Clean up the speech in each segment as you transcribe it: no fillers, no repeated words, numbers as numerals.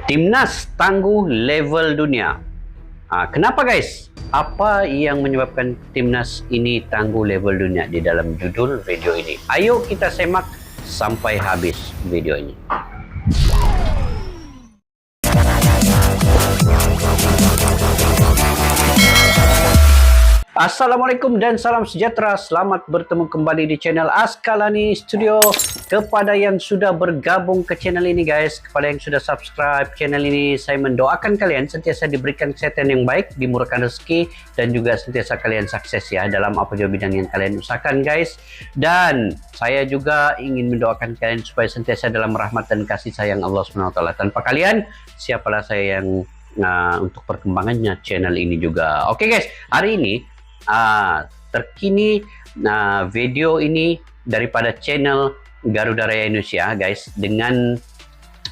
Timnas tangguh level dunia. Kenapa guys? Apa yang menyebabkan timnas ini tangguh level dunia di dalam judul video ini? Ayo kita semak sampai habis video ini. Assalamualaikum dan salam sejahtera. Selamat bertemu kembali di channel Askalani Studio. Kepada yang sudah bergabung ke channel ini guys, kepada yang sudah subscribe channel ini, saya mendoakan kalian sentiasa diberikan kesehatan yang baik, dimurahkan rezeki, dan juga sentiasa kalian sukses ya dalam apa juga bidang yang kalian usahakan guys. Dan saya juga ingin mendoakan kalian supaya sentiasa dalam rahmat dan kasih sayang Allah SWT. Tanpa kalian, siapalah saya yang untuk perkembangannya channel ini juga. Oke guys, hari ini terkini video ini daripada channel Garuda Raya Indonesia guys, dengan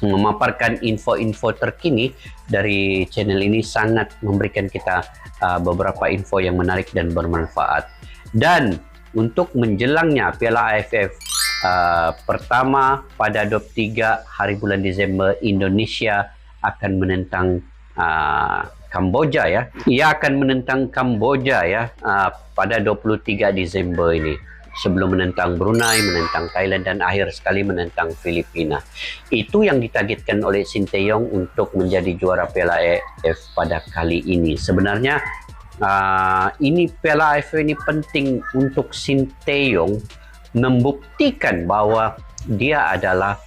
memaparkan info-info terkini dari channel ini sangat memberikan kita beberapa info yang menarik dan bermanfaat. Dan untuk menjelangnya Piala AFF pertama pada 23 hari bulan Desember, Indonesia akan menentang Kamboja ya. Ia akan menentang Kamboja ya pada 23 Desember ini. Sebelum menentang Brunei, menentang Thailand, dan akhir sekali menentang Filipina. Itu yang ditargetkan oleh Sinteyong untuk menjadi juara Piala AFF pada kali ini. Sebenarnya ini Piala AFF ini penting untuk Sinteyong membuktikan bahwa dia adalah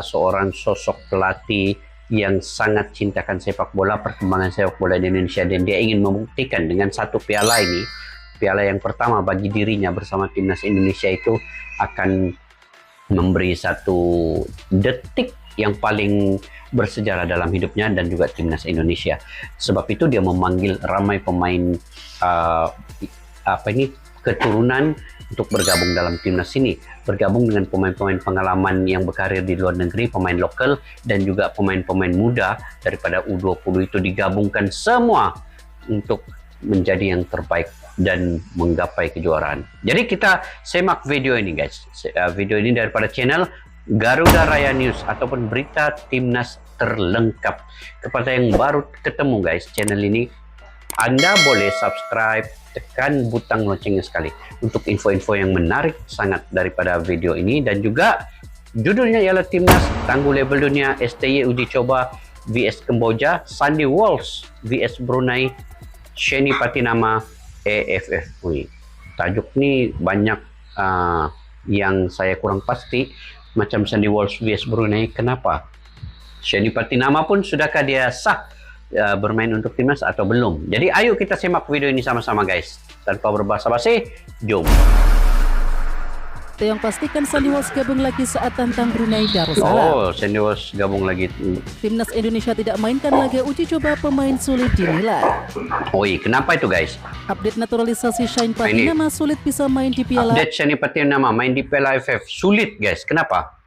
seorang sosok pelatih yang sangat cintakan sepak bola, perkembangan sepak bola di Indonesia, dan dia ingin membuktikan dengan satu piala ini, piala yang pertama bagi dirinya bersama timnas Indonesia, itu akan memberi satu detik yang paling bersejarah dalam hidupnya dan juga timnas Indonesia. Sebab itu dia memanggil ramai pemain keturunan untuk bergabung dalam timnas ini, bergabung dengan pemain-pemain pengalaman yang berkarir di luar negeri, pemain lokal, dan juga pemain-pemain muda daripada U20 itu digabungkan semua untuk menjadi yang terbaik dan menggapai kejuaraan. Jadi kita semak video ini guys. Video ini daripada channel Garuda Raya News ataupun berita timnas terlengkap. Kepada yang baru ketemu guys channel ini, Anda boleh subscribe, tekan butang loncengnya sekali untuk info-info yang menarik sangat daripada video ini. Dan juga judulnya ialah Timnas Tangguh Level Dunia, STY Uji Coba vs Kamboja, Sandy Walsh vs Brunei, Sheni Patinama AFF. Tajuk ni banyak yang saya kurang pasti, macam Sandy Walsh vs Brunei. Kenapa? Sheni Patinama pun sudahkah dia sah bermain untuk timnas atau belum? Jadi ayo kita simak video ini sama-sama guys. Tanpa berbasa-basi, jom. Yang pastikan Sandy Walsh gabung lagi saat tantang Brunei Darussalam. Oh, Sandy Walsh gabung lagi. Timnas Indonesia tidak mainkan laga uji coba pemain sulit dinilai. Oi, kenapa itu guys? Update naturalisasi Sheni Patinama sulit bisa main di Piala Update Sheni Patinama main di Piala AFF sulit guys. Kenapa?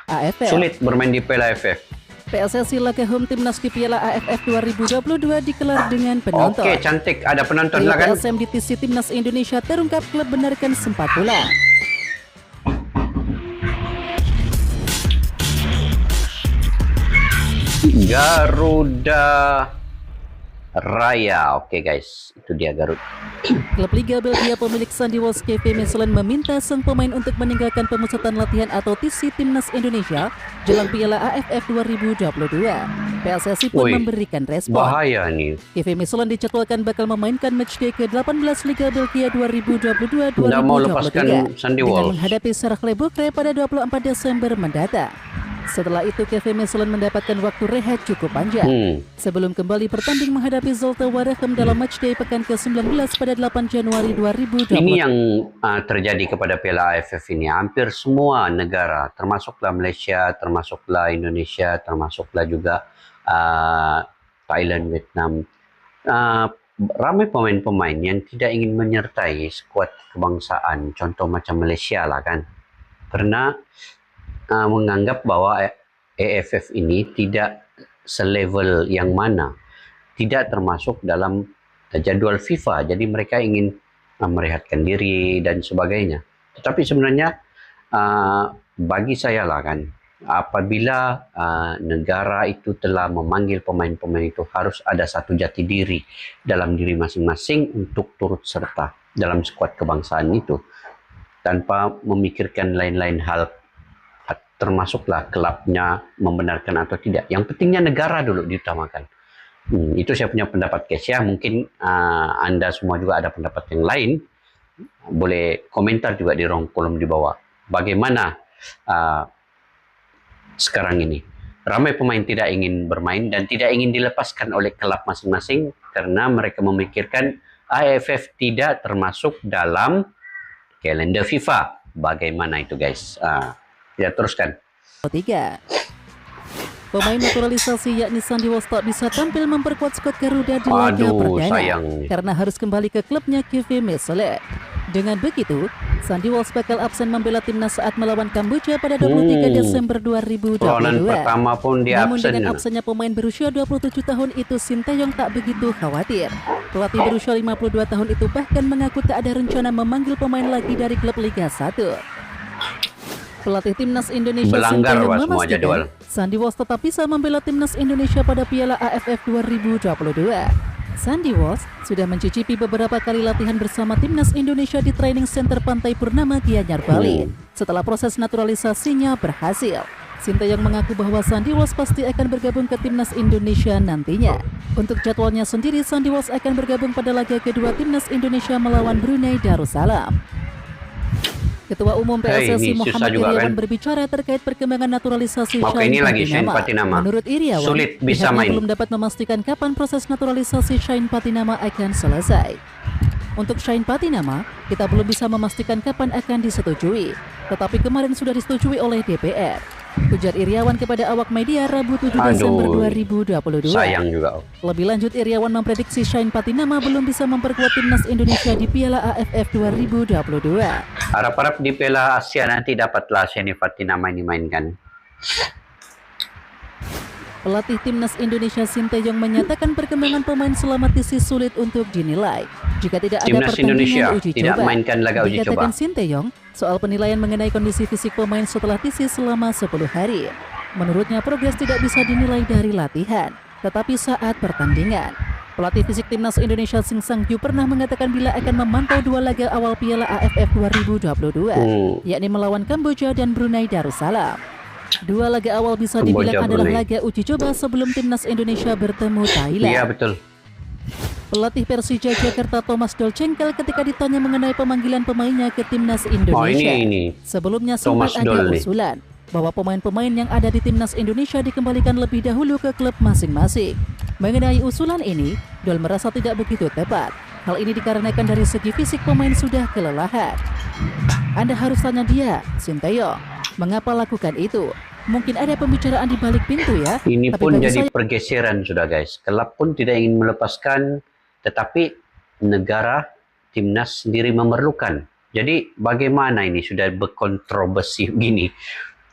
AFF. Sulit bermain di Piala AFF. PSSI laga home timnas di Piala AFF 2022 digelar dengan penonton. Oke, cantik. Ada penonton lah kan? PSM ditisi timnas Indonesia terungkap klub benarkan sempat bola. Garuda Raya. Oke guys, itu dia Garuda. Klub Liga Belgia pemilik Sandy Walsh KV Mechelen meminta sang pemain untuk meninggalkan pemusatan latihan atau TC timnas Indonesia jelang Piala AFF 2022. PSSI pun memberikan respon. Bahaya nih. KV Mechelen dijadwalkan bakal memainkan matchday ke-18 Liga Belgia 2022-2023 mau lepaskan Sandy Walsh dengan menghadapi Cercle Brugge pada 24 Desember mendatang. Setelah itu KV Mechelen mendapatkan waktu rehat cukup panjang sebelum kembali bertanding menghadapi Zulte Waregem dalam matchday pekan ke-19 pada 8 Januari 2020. Ini yang terjadi kepada Piala AFF ini. Hampir semua negara, termasuklah Malaysia, termasuklah Indonesia, termasuklah juga Thailand, Vietnam, ramai pemain-pemain yang tidak ingin menyertai skuad kebangsaan. Contoh macam Malaysia lah kan, karena menganggap bahwa AFF ini tidak selevel yang mana, tidak termasuk dalam jadwal FIFA. Jadi mereka ingin merehatkan diri dan sebagainya. Tetapi sebenarnya bagi saya lah kan, apabila negara itu telah memanggil pemain-pemain itu, harus ada satu jati diri dalam diri masing-masing untuk turut serta dalam skuad kebangsaan itu, tanpa memikirkan lain-lain hal, termasuklah klubnya membenarkan atau tidak. Yang pentingnya negara dulu diutamakan. Itu saya punya pendapat, guys ya. Mungkin Anda semua juga ada pendapat yang lain. Boleh komentar juga di kolom di bawah. Bagaimana sekarang ini? Ramai pemain tidak ingin bermain dan tidak ingin dilepaskan oleh klub masing-masing karena mereka memikirkan AFF tidak termasuk dalam kalender FIFA. Bagaimana itu, guys? Ya, teruskan. 3. Pemain naturalisasi yakni Sandy Walsh tak bisa tampil memperkuat skuad Garuda di laga perdana karena harus kembali ke klubnya KV Mechelen. Dengan begitu, Sandy Walsh bakal absen membela timnas saat melawan Kamboja pada 23 Desember 2022. Pertama pun dia Namun absen. dengan absennya pemain berusia 27 tahun itu, Sinteyong tak begitu khawatir. Pelatih berusia 52 tahun itu bahkan mengaku tak ada rencana memanggil pemain lagi dari klub Liga 1. Pelatih timnas Indonesia Sinteyong memastikan Sandy Walsh tetap bisa membela timnas Indonesia pada Piala AFF 2022. Sandy Walsh sudah mencicipi beberapa kali latihan bersama timnas Indonesia di Training Center Pantai Purnama, Gianyar, Bali. Setelah proses naturalisasinya berhasil, Sinteyong mengaku bahwa Sandy Walsh pasti akan bergabung ke timnas Indonesia nantinya. Untuk jadwalnya sendiri, Sandy Walsh akan bergabung pada laga kedua timnas Indonesia melawan Brunei Darussalam. Ketua Umum PSSI Muhammad Iriawan berbicara terkait perkembangan naturalisasi Shane Patinama. Menurut Iriawan, sulit bisa main. Belum dapat memastikan kapan proses naturalisasi Shane Patinama akan selesai. Untuk Shane Patinama, kita belum bisa memastikan kapan akan disetujui, tetapi kemarin sudah disetujui oleh DPR. Ujar Iriawan kepada awak media Rabu 7 Desember 2022. Sayang juga. Lebih lanjut, Iriawan memprediksi Shane Patinama belum bisa memperkuat timnas Indonesia di Piala AFF 2022. Harap-harap di Piala Asia nanti dapatlah Shane Patinama ini mainkan. Pelatih timnas Indonesia Sinteyong menyatakan perkembangan pemain selama TC sulit untuk dinilai jika tidak ada pertandingan uji tidak coba. mainkan laga uji coba. Dikatakan Sinteyong soal penilaian mengenai kondisi fisik pemain setelah TC selama 10 hari. Menurutnya progres tidak bisa dinilai dari latihan, tetapi saat pertandingan. Pelatih fisik timnas Indonesia Shin Sang-Kyu pernah mengatakan bila akan memantau 2 laga awal Piala AFF 2022, yakni melawan Kamboja dan Brunei Darussalam. 2 laga awal bisa dibilang adalah laga uji coba sebelum timnas Indonesia bertemu Thailand. Iya, betul. Pelatih Persija Jakarta Thomas Dolcengkel ketika ditanya mengenai pemanggilan pemainnya ke timnas Indonesia. Sebelumnya sempat ada usulan bahwa pemain-pemain yang ada di timnas Indonesia dikembalikan lebih dahulu ke klub masing-masing. Mengenai usulan ini, Dol merasa tidak begitu tepat. Hal ini dikarenakan dari segi fisik pemain sudah kelelahan. Anda harus tanya dia, Sinteyong, mengapa lakukan itu? Mungkin ada pembicaraan di balik pintu ya. Ini pun jadi pergeseran sudah, guys. Klub pun tidak ingin melepaskan, tetapi negara timnas sendiri memerlukan. Jadi bagaimana ini sudah berkontroversi begini.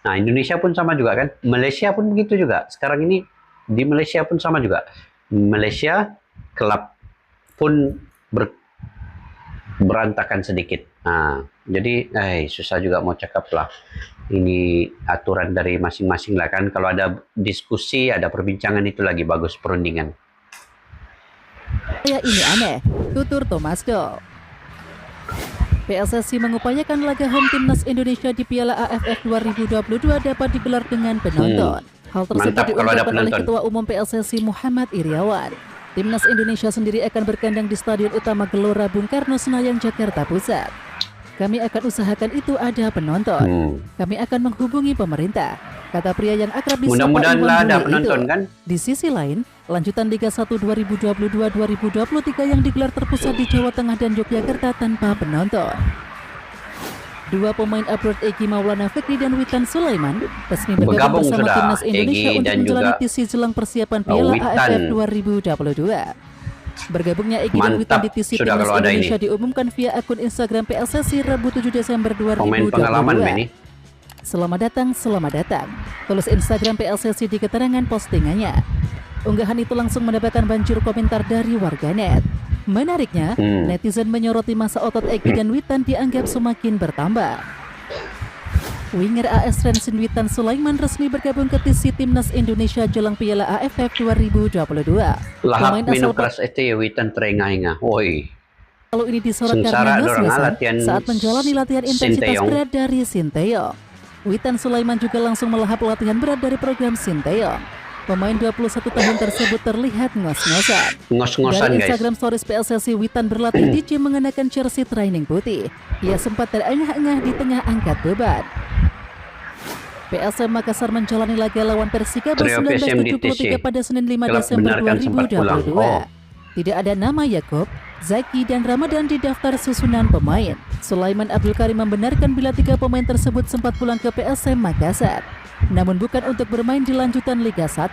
Nah, Indonesia pun sama juga kan. Malaysia pun begitu juga. Sekarang ini di Malaysia pun sama juga. Malaysia klub pun berantakan sedikit. Nah, jadi susah juga mau cakap lah. Ini aturan dari masing-masing lah kan. Kalau ada diskusi, ada perbincangan itu lagi bagus perundingan. Ya ini aneh, tutur Thomas Doll. PSSI mengupayakan laga home timnas Indonesia di Piala AFF 2022 dapat digelar dengan penonton. Hal tersebut diungkapkan oleh Ketua Umum PSSI Muhammad Iriawan. Timnas Indonesia sendiri akan berkandang di Stadion Utama Gelora Bung Karno, Senayan, Jakarta Pusat. Kami akan usahakan itu ada penonton. Kami akan menghubungi pemerintah, kata pria yang akrab di mudah-mudahan lah ada penonton kan. Di sisi lain, lanjutan Liga 1 2022-2023 yang digelar terpusat di Jawa Tengah dan Yogyakarta tanpa penonton. 2 pemain abroad Egy Maulana Fikri dan Witan Sulaiman resmi bergabung bersama timnas Indonesia untuk menjalani TC jelang persiapan Piala AFF 2022. Bergabungnya Egy dan Witan di TC timnas Indonesia diumumkan via akun Instagram PSSI Rabu 7 Desember 2022. Selamat datang, tulis Instagram PSSI di keterangan postingannya. Unggahan itu langsung mendapatkan banjir komentar dari warganet. Menariknya, netizen menyoroti masa otot Egy dan Witan dianggap semakin bertambah. Winger AS Rensin Witan Sulaiman resmi bergabung ke Timnas Indonesia jelang Piala AFF 2022. Lahap minum keras itu ya Witan terengah-engah. Woi. Lalu ini disorot karena ngos-ngosan saat menjalani latihan intensitas berat dari Sinteyong. Witan Sulaiman juga langsung melahap latihan berat dari program Sinteyong. Pemain 21 tahun tersebut terlihat ngos-ngosan. Ngos-ngosan dari Instagram Stories PSSI, Witan berlatih di gym mengenakan jersey training putih. Ia sempat terengah-engah di tengah angkat beban. PSM Makassar menjalani laga lawan Persikabo 1973 pada Senin 5 Desember 2022. Tidak ada nama Yakob, Zaki, dan Ramadan di daftar susunan pemain. Sulaiman Abdul Karim membenarkan bila 3 pemain tersebut sempat pulang ke PSM Makassar, namun bukan untuk bermain di lanjutan Liga 1.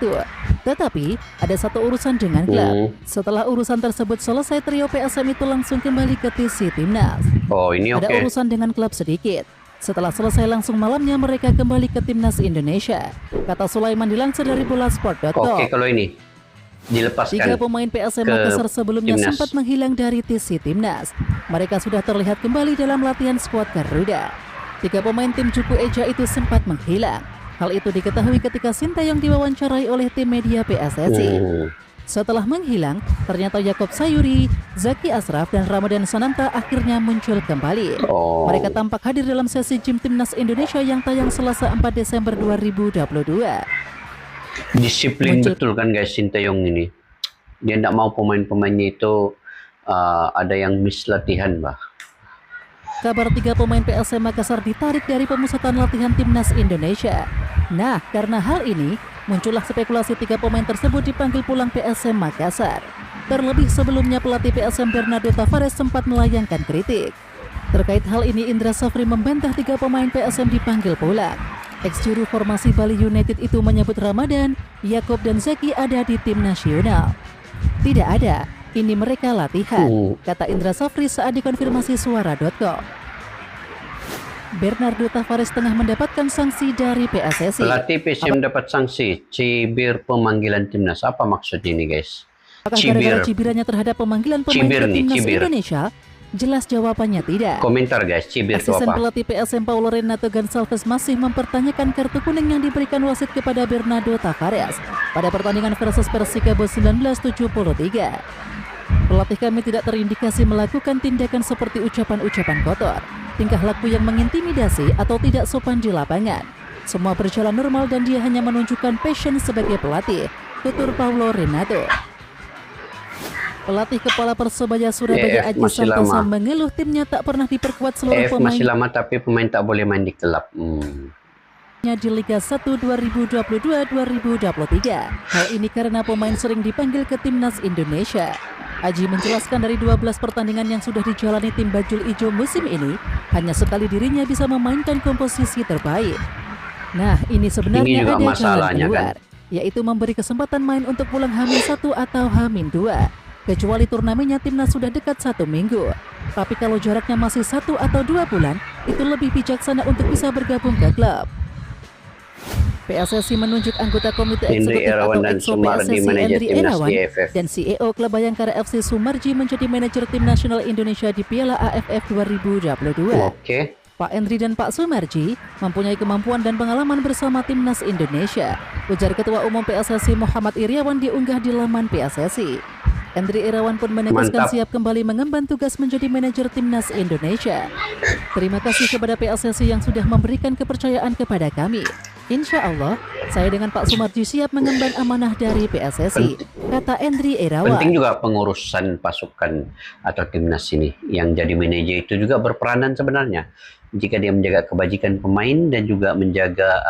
Tetapi ada satu urusan dengan klub. Setelah urusan tersebut selesai, trio PSM itu langsung kembali ke TC Timnas. Ada urusan dengan klub sedikit. Setelah selesai langsung malamnya mereka kembali ke Timnas Indonesia, kata Sulaiman dilansir dari Bolasport.com. Oke, kalau ini dilepaskan 3 pemain PSM Makassar sebelumnya Timnas sempat menghilang dari TC Timnas. Mereka sudah terlihat kembali dalam latihan skuad Garuda. 3 pemain tim Juku Eja itu sempat menghilang. Hal itu diketahui ketika Sinteyong diwawancarai oleh tim media PSSI. Setelah menghilang, ternyata Yakob Sayuri, Zaki Asraf, dan Ramadan Sananta akhirnya muncul kembali. Mereka tampak hadir dalam sesi gym Timnas Indonesia yang tayang Selasa 4 Desember 2022. Disiplin betul kan guys Sinteyong ini. Dia tidak mau pemain-pemainnya itu ada yang miss latihan, bah. Kabar 3 pemain PSM Makassar ditarik dari pemusatan latihan Timnas Indonesia. Nah, karena hal ini, muncullah spekulasi 3 pemain tersebut dipanggil pulang PSM Makassar. Terlebih sebelumnya pelatih PSM Bernardo Tavares sempat melayangkan kritik. Terkait hal ini, Indra Safri membantah 3 pemain PSM dipanggil pulang. Ex-juru formasi Bali United itu menyebut Ramadan, Yakob, dan Zaki ada di tim nasional. Tidak ada, ini mereka latihan, kata Indra Safri saat dikonfirmasi Suara.com. Bernardo Tavares tengah mendapatkan sanksi dari PSSI. Pelatih PSM mendapat sanksi, cibir pemanggilan timnas. Apa maksudnya ini guys? Apakah gara-gara cibirannya terhadap pemanggilan pemain timnas Indonesia? Jelas jawabannya tidak. Komentar guys, cibir itu apa? Asisten pelatih PSM Paulo Renato Gonçalves masih mempertanyakan kartu kuning yang diberikan wasit kepada Bernardo Tavares pada pertandingan versus Persikabo 1973. Pelatih kami tidak terindikasi melakukan tindakan seperti ucapan-ucapan kotor, tingkah laku yang mengintimidasi atau tidak sopan di lapangan. Semua berjalan normal dan dia hanya menunjukkan passion sebagai pelatih, tutur Paulo Renato. Pelatih kepala Persebaya Surabaya Aji Santosa mengeluh timnya tak pernah diperkuat seluruh pemain. Masih lama tapi pemain tak boleh main di klub. Di Liga 1 2022-2023. Hal ini karena pemain sering dipanggil ke Timnas Indonesia. Aji menjelaskan dari 12 pertandingan yang sudah dijalani tim Bajul Ijo musim ini, hanya sekali dirinya bisa memainkan komposisi terbaik. Nah, ini sebenarnya ada jalan keluar, yaitu memberi kesempatan main untuk pulang H-1 atau H-2. Kecuali turnamennya timnas sudah dekat 1 minggu. Tapi kalau jaraknya masih 1 atau 2 bulan, itu lebih bijaksana untuk bisa bergabung ke klub. PSSI menunjuk anggota Komite Eksekutif atau EXO PSSI Endri Irawan dan CEO klub Bayangkara FC Sumarji menjadi manajer tim nasional Indonesia di Piala AFF 2022. Pak Endri dan Pak Sumarji mempunyai kemampuan dan pengalaman bersama timnas Indonesia, ujar Ketua Umum PSSI Muhammad Iriawan diunggah di laman PSSI. Endri Irawan pun menegaskan siap kembali mengemban tugas menjadi manajer timnas Indonesia. Terima kasih kepada PSSI yang sudah memberikan kepercayaan kepada kami. Insya Allah, saya dengan Pak Sumarji siap mengemban amanah dari PSSI, kata Endri Irawan. Penting juga pengurusan pasukan atau timnas ini. Yang jadi manajer itu juga berperanan sebenarnya. Jika dia menjaga kebajikan pemain dan juga menjaga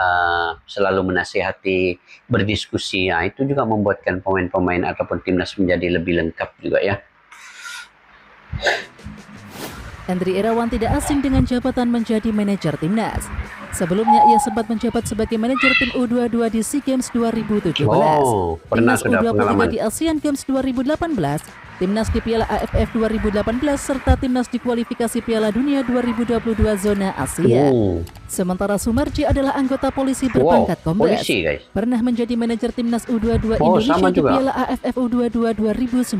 selalu menasihati, berdiskusi, ya, itu juga membuatkan pemain-pemain ataupun timnas menjadi lebih lengkap juga ya. Endri Irawan tidak asing dengan jabatan menjadi manajer timnas. Sebelumnya ia sempat menjabat sebagai manajer tim U22 di SEA Games 2017. Pernah timnas sudah U23 pengalaman di Asian Games 2018, timnas di Piala AFF 2018 serta timnas di kualifikasi Piala Dunia 2022 zona Asia. Sementara Sumarji adalah anggota polisi berpangkat kombes. Pernah menjadi manajer timnas U22 Indonesia di Piala AFF U22 2019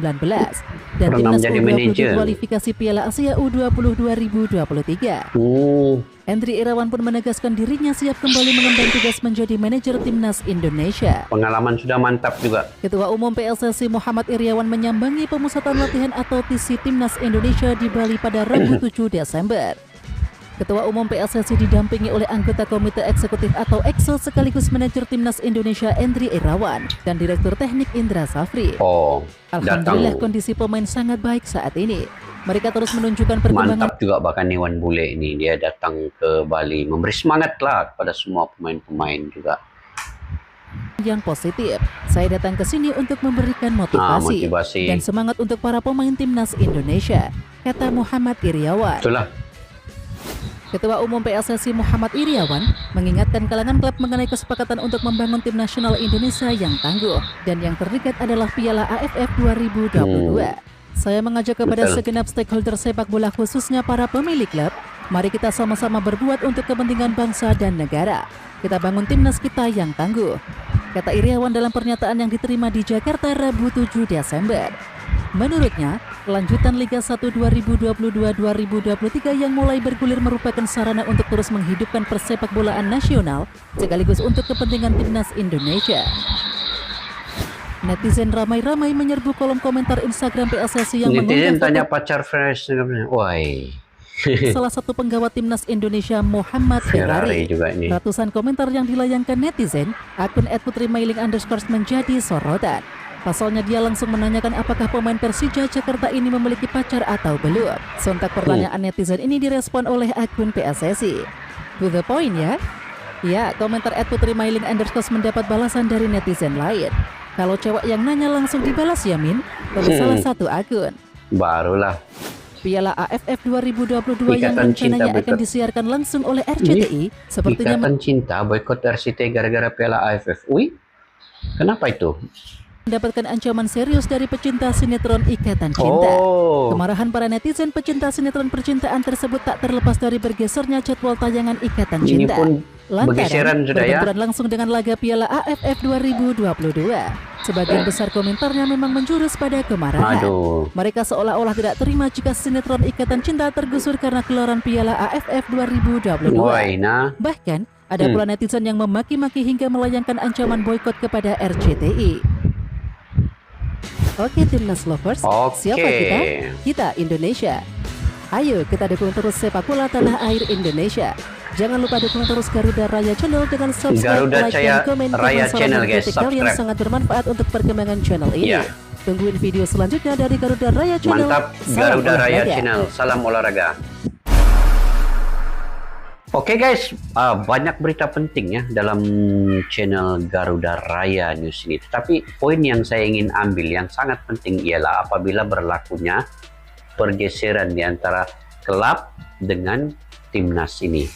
dan timnas U20 kualifikasi Piala Asia U20 2023. Hendry Irawan pun menegaskan dirinya siap kembali mengemban tugas menjadi manajer timnas Indonesia. Pengalaman sudah mantap juga. Ketua Umum PSSI Muhammad Iriawan menyambangi pemusatan latihan atau TC Timnas Indonesia di Bali pada Rabu 7 Desember. Ketua Umum PSSI didampingi oleh anggota Komite Eksekutif atau EXO sekaligus manajer Timnas Indonesia Hendry Irawan dan Direktur Teknik Indra Safri. Alhamdulillah kondisi pemain sangat baik saat ini. Mereka terus menunjukkan perkembangan. Mantap juga bahkan Iwan Bule ini, dia datang ke Bali memberi semangat lah kepada semua pemain-pemain juga. Yang positif, saya datang ke sini untuk memberikan motivasi dan semangat untuk para pemain timnas Indonesia, kata Muhammad Iriawan. Itulah. Ketua Umum PSSI Muhammad Iriawan mengingatkan kalangan klub mengenai kesepakatan untuk membangun tim nasional Indonesia yang tangguh dan yang terdekat adalah Piala AFF 2022. Saya mengajak kepada segenap stakeholder sepak bola khususnya para pemilik klub, mari kita sama-sama berbuat untuk kepentingan bangsa dan negara. Kita bangun timnas kita yang tangguh, kata Iriawan dalam pernyataan yang diterima di Jakarta Rabu 7 Desember. Menurutnya, kelanjutan Liga 1 2022-2023 yang mulai bergulir merupakan sarana untuk terus menghidupkan persepak bolaan nasional sekaligus untuk kepentingan timnas Indonesia. Netizen ramai-ramai menyerbu kolom komentar Instagram PSSI yang netizen tanya pacar fresh. Woi. Salah satu penggawa timnas Indonesia Muhammad Ferrari. Ratusan komentar yang dilayangkan netizen, akun @putrimailing_ menjadi sorotan. Pasalnya dia langsung menanyakan apakah pemain Persija Jakarta ini memiliki pacar atau belum. Sontak pertanyaan netizen ini direspon oleh akun PSSI. To the point ya. Ya, komentar @putrimailing_ mendapat balasan dari netizen lain. Kalau cewek yang nanya langsung dibalas ya Min, dari salah satu akun. Barulah. Piala AFF 2022 yang rencananya akan disiarkan langsung oleh RCTI. Sepertinya Ikatan cinta boykot RCTI gara-gara Piala AFF. Wih, kenapa itu? Mendapatkan ancaman serius dari pecinta sinetron Ikatan Cinta. Kemarahan para netizen pecinta sinetron percintaan tersebut tak terlepas dari bergesernya jadwal tayangan Ikatan Cinta. Lantaran berbenturan langsung dengan laga Piala AFF 2022. Sebagian besar komentarnya memang menjurus pada kemarahan. Mereka seolah-olah tidak terima jika sinetron Ikatan Cinta tergusur karena gelaran Piala AFF 2022. Bahkan ada pula netizen yang memaki-maki hingga melayangkan ancaman boykot kepada RCTI. Oke Timnas Lovers, siapa kita? Kita Indonesia. Ayo kita dukung terus sepak bola tanah air Indonesia. Jangan lupa dukung terus Garuda Raya Channel dengan subscribe, like, dan komen. Raya Channel guys, kalian sangat bermanfaat untuk perkembangan channel ini. Tungguin video selanjutnya dari Garuda Raya Channel. Mantap, Garuda Raya Channel. Salam olahraga. Oke guys, banyak berita penting ya dalam channel Garuda Raya News ini. Tetapi poin yang saya ingin ambil yang sangat penting ialah apabila berlakunya pergeseran di antara klub dengan timnas ini.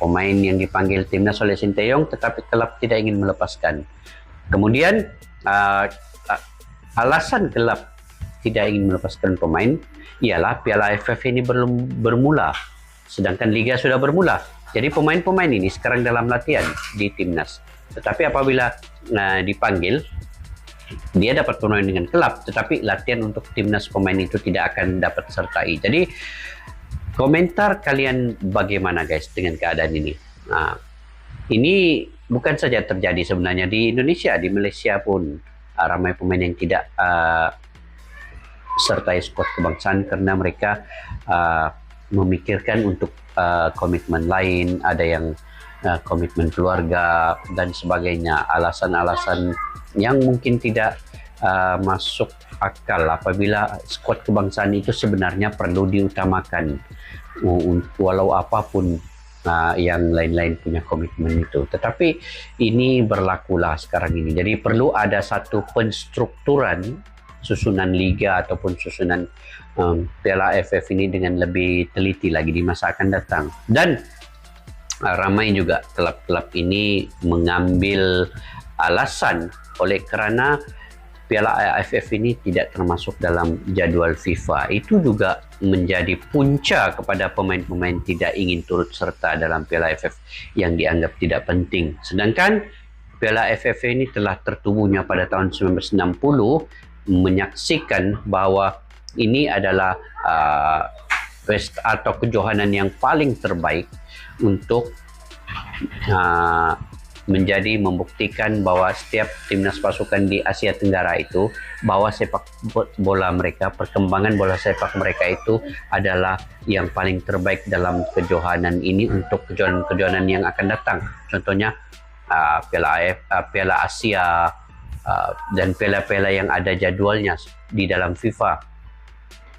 Pemain yang dipanggil timnas oleh Sinteyong tetapi klub tidak ingin melepaskan. Kemudian alasan klub tidak ingin melepaskan pemain ialah Piala AFF ini belum bermula, sedangkan Liga sudah bermula. Jadi pemain-pemain ini sekarang dalam latihan di timnas. Tetapi apabila dipanggil, dia dapat bermain dengan klub, tetapi latihan untuk timnas pemain itu tidak akan dapat sertai. Jadi komentar kalian bagaimana guys dengan keadaan ini? Ini bukan saja terjadi sebenarnya di Indonesia, di Malaysia pun ramai pemain yang tidak sertai skuad kebangsaan karena mereka memikirkan untuk komitmen lain, ada yang komitmen keluarga dan sebagainya, alasan-alasan yang mungkin tidak masuk akal apabila skuad kebangsaan itu sebenarnya perlu diutamakan walau apapun yang lain-lain punya komitmen itu. Tetapi ini berlakulah sekarang ini, jadi perlu ada satu penstrukturan susunan liga ataupun susunan Piala AFF ini dengan lebih teliti lagi di masa akan datang. Dan ramai juga klub-klub ini mengambil alasan oleh kerana Piala AFF ini tidak termasuk dalam jadwal FIFA. Itu juga menjadi punca kepada pemain-pemain tidak ingin turut serta dalam Piala AFF yang dianggap tidak penting. Sedangkan Piala AFF ini telah tertubuhnya pada tahun 1960 menyaksikan bahwa ini adalah atau kejohanan yang paling terbaik untuk menjadi membuktikan bahwa setiap timnas pasukan di Asia Tenggara itu, bahwa sepak bola mereka, perkembangan bola sepak mereka itu adalah yang paling terbaik dalam kejohanan ini untuk kejohanan-kejohanan yang akan datang. Contohnya Piala Asia dan piala-piala yang ada jadwalnya di dalam FIFA.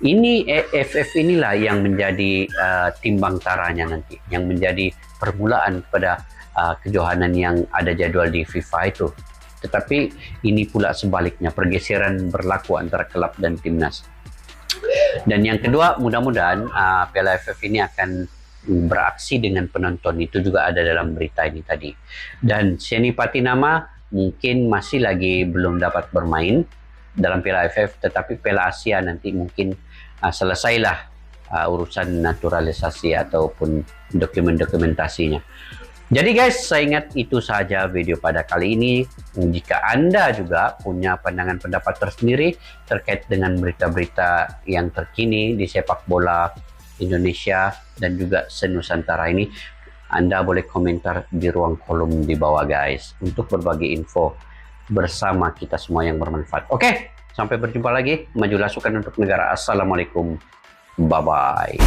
Ini AFF inilah yang menjadi timbang taranya nanti, yang menjadi permulaan pada kejohanan yang ada jadwal di FIFA itu. Tetapi ini pula sebaliknya, pergeseran berlaku antara klub dan timnas. Dan yang kedua, mudah-mudahan Piala AFF ini akan beraksi dengan penonton. Itu juga ada dalam berita ini tadi. Dan Sheni Patinama mungkin masih lagi belum dapat bermain dalam Piala AFF, tetapi Piala Asia nanti mungkin selesailah urusan naturalisasi ataupun dokumentasinya. Jadi guys, saya ingat itu saja video pada kali ini. Jika Anda juga punya pandangan pendapat tersendiri terkait dengan berita-berita yang terkini di sepak bola Indonesia dan juga senusantara ini, Anda boleh komentar di ruang kolom di bawah guys, untuk berbagi info bersama kita semua yang bermanfaat. Oke, sampai berjumpa lagi. Majulah sukan untuk negara. Assalamualaikum. Bye-bye.